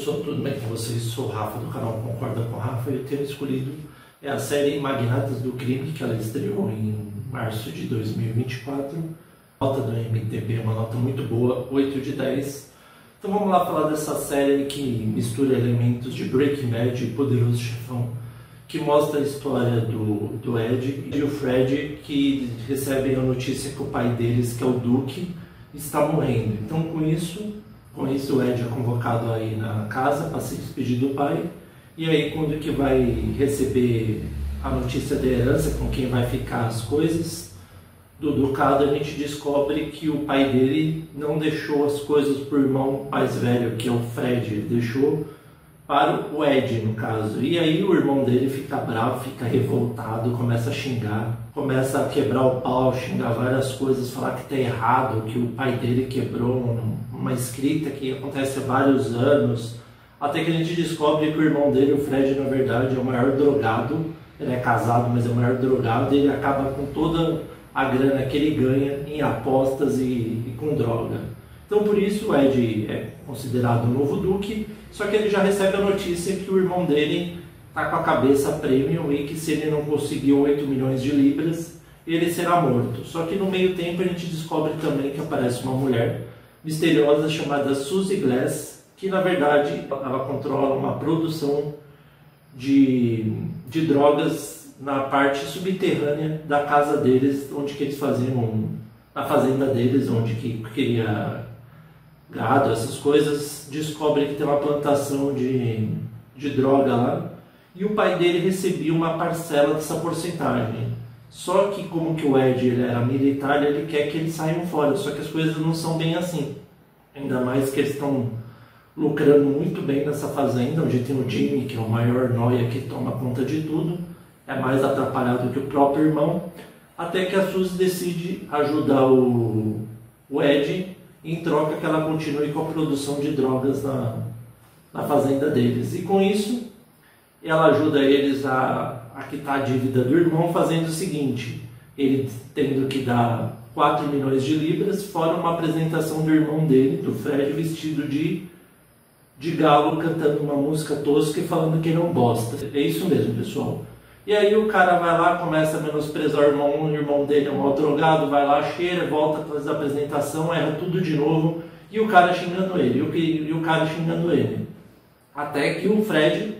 pessoal, tudo bem com vocês? Sou o Rafa do canal Concorda com o Rafa e eu tenho escolhido a série Magnatas do Crime, que ela estreou em março de 2024. A nota do IMDb é uma nota muito boa, 8 de 10. Então vamos lá falar dessa série que mistura elementos de Breaking Bad e Poderoso Chefão, que mostra a história do Ed e o Fred, que recebem a notícia que o pai deles, que é o Duke, está morrendo. Então com isso o Ed é convocado aí na casa para se despedir do pai. E aí quando que vai receber a notícia da herança, com quem vai ficar as coisas do ducado, a gente descobre que o pai dele não deixou as coisas para o irmão mais velho, que é o Fred, ele deixou para o Ed, no caso. E aí o irmão dele fica bravo, fica revoltado, começa a xingar, começa a quebrar o pau, xingar várias coisas, falar que está errado, que o pai dele quebrou uma escrita que acontece há vários anos, até que a gente descobre que o irmão dele, o Fred, na verdade é o maior drogado. Ele é casado, mas é o maior drogado, e ele acaba com toda a grana que ele ganha em apostas e com droga. Então por isso o Ed é considerado o novo Duque, só que ele já recebe a notícia que o irmão dele está com a cabeça premium e que se ele não conseguir 8 milhões de libras, ele será morto. Só que no meio tempo a gente descobre também que aparece uma mulher misteriosa chamada Suzy Glass, que na verdade ela controla uma produção de drogas na parte subterrânea da casa deles, onde que eles faziam, na fazenda deles, onde que queria gado, essas coisas. Descobre que tem uma plantação de droga lá, e o pai dele recebia uma parcela dessa porcentagem. Só que como que o Ed ele era militar, ele quer que eles saiam fora, só que as coisas não são bem assim. Ainda mais que eles estão lucrando muito bem nessa fazenda, onde tem o Jimmy, que é o maior nóia que toma conta de tudo, é mais atrapalhado que o próprio irmão, até que a Suzy decide ajudar o Ed, em troca que ela continue com a produção de drogas na fazenda deles. E com isso, ela ajuda eles a quitar a dívida do irmão, fazendo o seguinte: ele tendo que dar 4 milhões de libras, fora uma apresentação do irmão dele, do Fred, vestido de galo, cantando uma música tosca e falando que não bosta. É isso mesmo, pessoal. E aí o cara vai lá, começa a menosprezar o irmão dele é um mal drogado, vai lá, cheira, volta, faz a apresentação, erra tudo de novo, e o cara xingando ele, e o cara xingando ele. Até que o Fred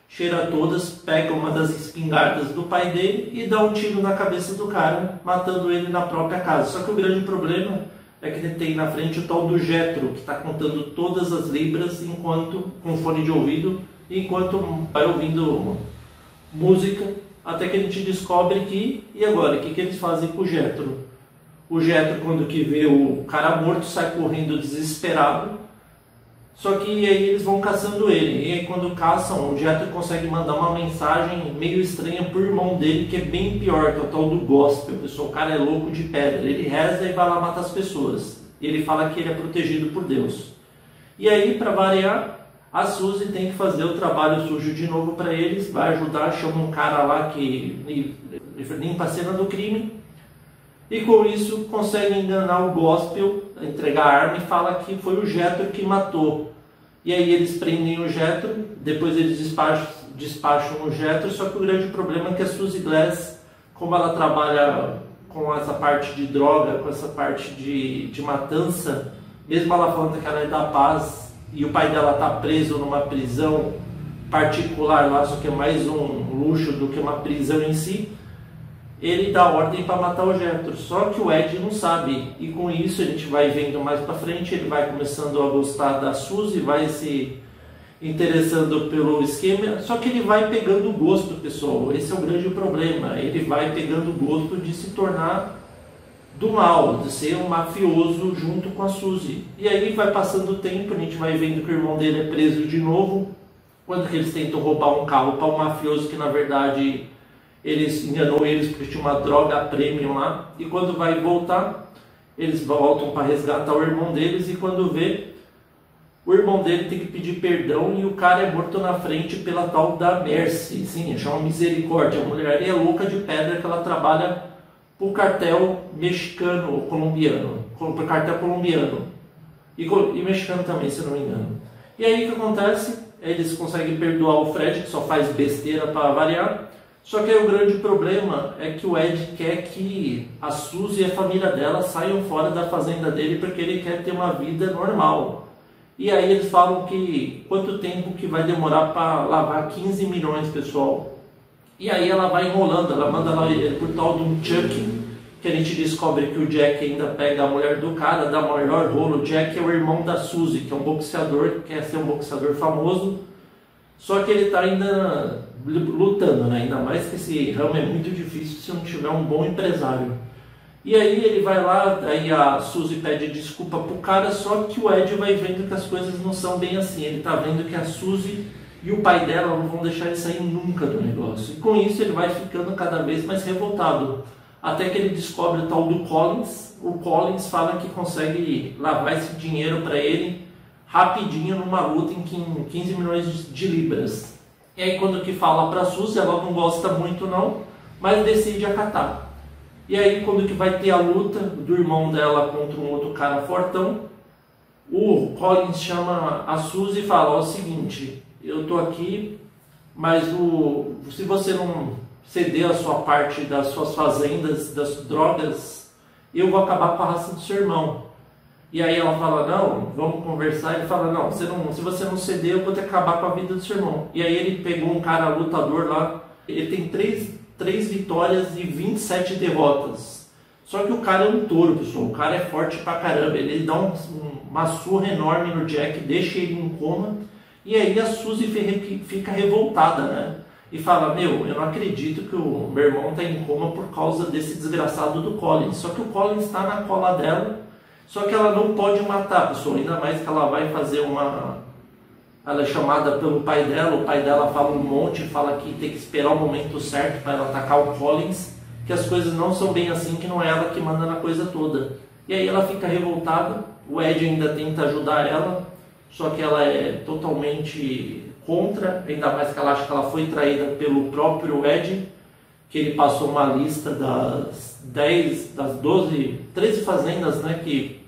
cheira todas, pega uma das espingardas do pai dele e dá um tiro na cabeça do cara, matando ele na própria casa. Só que o grande problema é que ele tem na frente o tal do Jetro, que está contando todas as libras enquanto com fone de ouvido, enquanto vai ouvindo música, até que a gente descobre que, e agora, o que eles fazem com o Jetro? O Jetro, quando que vê o cara morto, sai correndo desesperado, só que aí eles vão caçando ele, e aí quando caçam, o Jetro consegue mandar uma mensagem meio estranha pro irmão dele, que é bem pior, que é o tal do gospel, pessoal. O cara é louco de pedra, ele reza e vai lá matar as pessoas, e ele fala que ele é protegido por Deus. E aí, para variar, a Suzy tem que fazer o trabalho sujo de novo para eles, vai ajudar, chama um cara lá que limpa a cena do crime, e com isso consegue enganar o gospel, entregar a arma e fala que foi o Jetro que matou. E aí eles prendem o Jetro, depois eles despacham o Jetro, só que o grande problema é que a Suzy Glass, como ela trabalha com essa parte de droga, com essa parte de matança, mesmo ela falando que ela é da paz, e o pai dela está preso numa prisão particular lá, só que é mais um luxo do que uma prisão em si, ele dá ordem para matar o Jetro. Só que o Ed não sabe, e com isso a gente vai vendo mais para frente, ele vai começando a gostar da Suzy, vai se interessando pelo esquema, só que ele vai pegando o gosto, pessoal. Esse é o grande problema, ele vai pegando o gosto de se tornar do mal, de ser um mafioso junto com a Suzy. E aí vai passando o tempo, a gente vai vendo que o irmão dele é preso de novo, quando que eles tentam roubar um carro para um mafioso que na verdade eles enganou eles porque tinha uma droga premium lá, e quando vai voltar, eles voltam para resgatar o irmão deles, e quando vê, o irmão dele tem que pedir perdão e o cara é morto na frente pela tal da Mercy, sim, chama Misericórdia. A mulher é louca de pedra, que ela trabalha pro cartel mexicano ou colombiano, pro cartel colombiano, e mexicano também, se não me engano. E aí o que acontece? Eles conseguem perdoar o Fred, que só faz besteira para variar. Só que aí o grande problema é que o Ed quer que a Suzy e a família dela saiam fora da fazenda dele porque ele quer ter uma vida normal. E aí eles falam que quanto tempo que vai demorar para lavar 15 milhões, pessoal. E aí ela vai enrolando, ela manda lá por tal de um Chuck, que a gente descobre que o Jack ainda pega a mulher do cara, dá o maior rolo. O Jack é o irmão da Suzy, que é um boxeador, quer ser um boxeador famoso. Só que ele está ainda lutando, né? Ainda mais que esse ramo é muito difícil se não tiver um bom empresário. E aí ele vai lá, aí a Suzy pede desculpa pro cara, só que o Ed vai vendo que as coisas não são bem assim. Ele está vendo que a Suzy e o pai dela não vão deixar ele sair nunca do negócio. E com isso ele vai ficando cada vez mais revoltado. Até que ele descobre o tal do Collins. O Collins fala que consegue lavar esse dinheiro para ele rapidinho numa luta em 15 milhões de libras. E aí quando que fala para a Suzy, ela não gosta muito não, mas decide acatar. E aí quando que vai ter a luta do irmão dela contra um outro cara fortão, o Collins chama a Suzy e fala, ó, o seguinte, eu tô aqui, mas se você não ceder a sua parte das suas fazendas, das drogas, eu vou acabar com a raça do seu irmão. E aí ela fala, não, vamos conversar. Ele fala, não, se você não ceder, eu vou ter que acabar com a vida do seu irmão. E aí ele pegou um cara lutador lá, ele tem 3 vitórias e 27 derrotas. Só que o cara é um touro, pessoal, o cara é forte pra caramba. Ele dá uma surra enorme no Jack, deixa ele em coma. E aí a Suzy fica revoltada, né? E fala, meu, eu não acredito que o meu irmão está em coma por causa desse desgraçado do Collins. Só que o Collins está na cola dela, só que ela não pode matar, pessoal. Ainda mais que ela vai fazer ela é chamada pelo pai dela, o pai dela fala um monte, fala que tem que esperar o momento certo para ela atacar o Collins, que as coisas não são bem assim, que não é ela que manda na coisa toda. E aí ela fica revoltada, o Ed ainda tenta ajudar ela, só que ela é totalmente contra, ainda mais que ela acha que ela foi traída pelo próprio Ed, que ele passou uma lista das 13 fazendas, né, que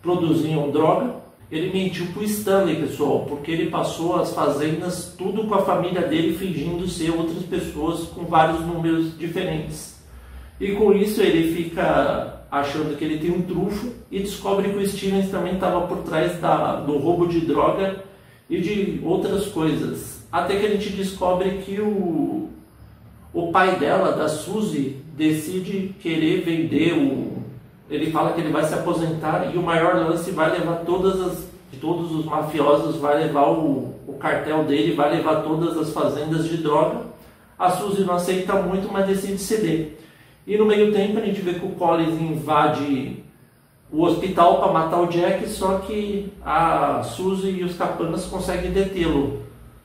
produziam droga. Ele mentiu pro Stanley, pessoal, porque ele passou as fazendas tudo com a família dele, fingindo ser outras pessoas com vários números diferentes. E com isso ele fica achando que ele tem um trunfo e descobre que o Stevens também estava por trás do roubo de droga e de outras coisas. Até que a gente descobre que o pai dela, da Suzy, decide querer vender ele fala que ele vai se aposentar e o maior lance vai levar todos os mafiosos, vai levar o cartel dele, vai levar todas as fazendas de droga. A Suzy não aceita muito, mas decide ceder. E no meio tempo a gente vê que o Collins invade o hospital para matar o Jack, só que a Suzy e os capanas conseguem detê-lo.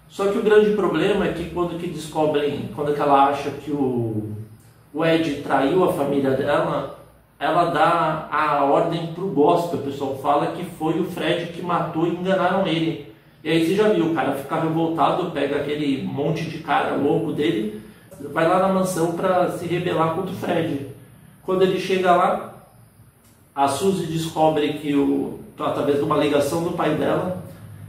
Só que o grande problema é que quando que ela acha que o Ed traiu a família dela, ela dá a ordem para o gospel. O pessoal fala que foi o Fred que matou e enganaram ele. E aí você já viu, o cara fica revoltado, pega aquele monte de cara louco dele, vai lá na mansão para se rebelar contra o Fred. Quando ele chega lá, a Suzy descobre que, através de uma ligação do pai dela,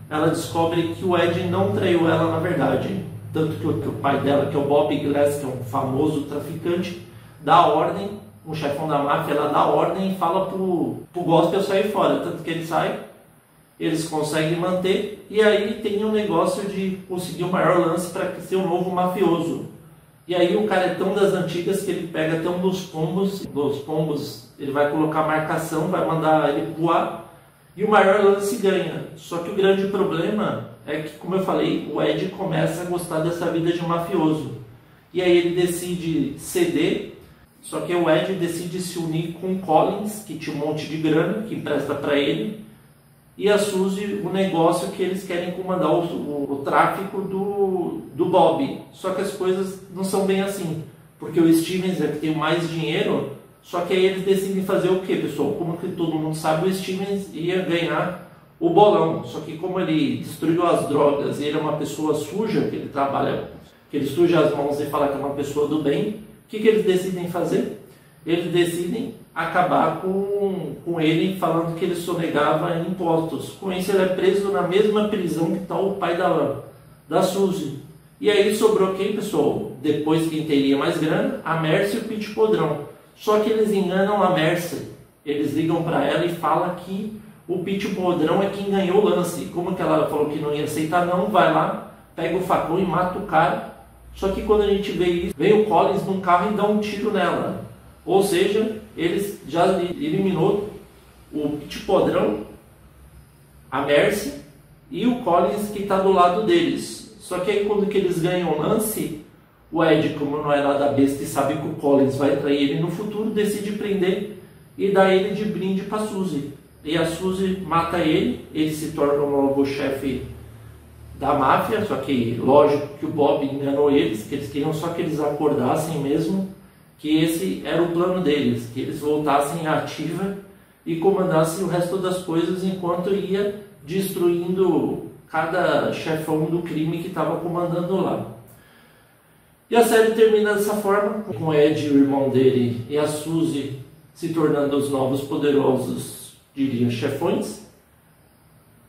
ela descobre que o Ed não traiu ela na verdade. Tanto que o pai dela, que é o Bob Glass, que é um famoso traficante, dá ordem, um chefão da máfia, ela dá ordem e fala pro gospel sair fora. Tanto que ele sai, eles conseguem manter, e aí tem um negócio de conseguir o maior lance para ser um novo mafioso. E aí o cara é tão das antigas que ele pega até um dos pombos, ele vai colocar marcação, vai mandar ele voar, e o maior lance ganha. Só que o grande problema é que, como eu falei, o Ed começa a gostar dessa vida de mafioso. E aí ele decide ceder, só que o Ed decide se unir com o Collins, que tinha um monte de grana, que empresta para ele, e a Suzy, o negócio que eles querem comandar o tráfico do Bob. Só que as coisas não são bem assim, porque o Stevens é que tem mais dinheiro. Só que aí eles decidem fazer o que, pessoal? Como que todo mundo sabe, o Stevens ia ganhar o bolão. Só que como ele destruiu as drogas e ele é uma pessoa suja, que ele trabalha, que ele suja as mãos e fala que é uma pessoa do bem, o que eles decidem fazer? eles decidem acabar com ele, falando que ele sonegava impostos. Com isso ele é preso na mesma prisão que está o pai da Suzy. E aí sobrou quem, pessoal? Depois quem teria mais grana? A Mercy e o Pete Podrão. Só que eles enganam a Mercy. Eles ligam para ela e falam que o Pete Podrão é quem ganhou o lance. Como que ela falou que não ia aceitar, não, vai lá, pega o facão e mata o cara. Só que quando a gente vê isso, vem o Collins num carro e dá um tiro nela. Ou seja, eles já eliminou o Pete Podrão, a Mercy e o Collins que está do lado deles. Só que aí quando que eles ganham o lance, o Ed, como não é nada besta e sabe que o Collins vai trair ele no futuro, decide prender e dá ele de brinde para a Suzy. E a Suzy mata ele se torna o novo chefe da máfia, só que lógico que o Bob enganou eles, que eles queriam só que eles acordassem mesmo, que esse era o plano deles, que eles voltassem à ativa e comandassem o resto das coisas enquanto ia destruindo cada chefão do crime que estava comandando lá. E a série termina dessa forma, com o Ed, o irmão dele, e a Suzy se tornando os novos poderosos, diria, chefões.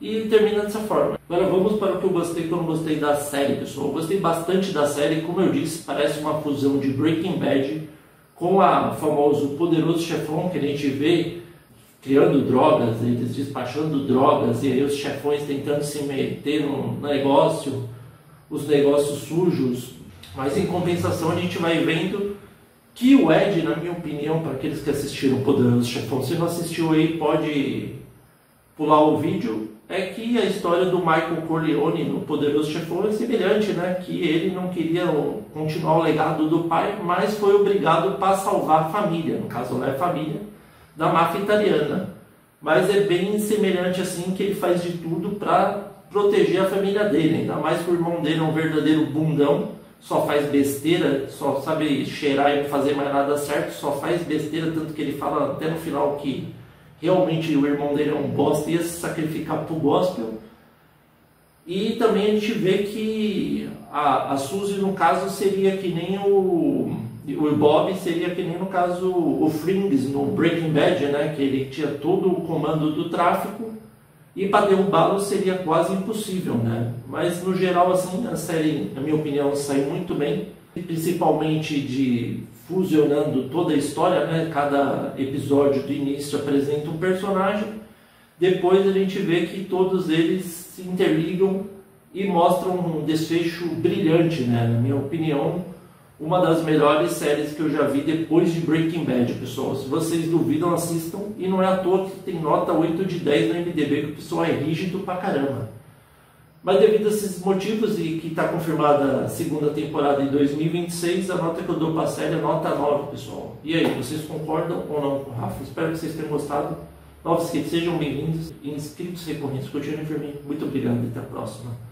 E termina dessa forma. Agora vamos para o que eu gostei e o que eu não gostei da série, pessoal. Eu gostei bastante da série, como eu disse, parece uma fusão de Breaking Bad com a famoso Poderoso Chefão, que a gente vê criando drogas, eles despachando drogas, e aí os chefões tentando se meter no negócio, os negócios sujos. Mas em compensação a gente vai vendo que o Ed, na minha opinião, para aqueles que assistiram o Poderoso Chefão, se não assistiu aí pode pular o vídeo, é que a história do Michael Corleone no Poderoso Chefão é semelhante, né? Que ele não queria continuar o legado do pai, mas foi obrigado para salvar a família, no caso não é família, da máfia italiana. Mas é bem semelhante assim, que ele faz de tudo para proteger a família dele, ainda mais que o irmão dele é um verdadeiro bundão, só faz besteira, só sabe cheirar e não fazer mais nada certo, só faz besteira, tanto que ele fala até no final que realmente o irmão dele é um bosta, ia se sacrificar pro gospel. E também a gente vê que a Suzy, no caso, seria que nem o Bob, seria que nem, no caso, o Frings no Breaking Bad, né? Que ele tinha todo o comando do tráfico e para derrubá-lo seria quase impossível, né? Mas, no geral, assim, a série, na minha opinião, saiu muito bem, principalmente de fusionando toda a história, né? Cada episódio do início apresenta um personagem, depois a gente vê que todos eles se interligam e mostram um desfecho brilhante, né? Na minha opinião, uma das melhores séries que eu já vi depois de Breaking Bad, pessoal. Se vocês duvidam, assistam, e não é à toa que tem nota 8 de 10 no MDB, que o pessoal é rígido pra caramba. Mas devido a esses motivos, e que está confirmada a segunda temporada em 2026, a nota que eu dou para a série é nota 9, pessoal. E aí, vocês concordam ou não com o Rafa? Espero que vocês tenham gostado. Novos inscritos, sejam bem-vindos. E inscritos recorrentes, continuem firme. Muito obrigado e até a próxima.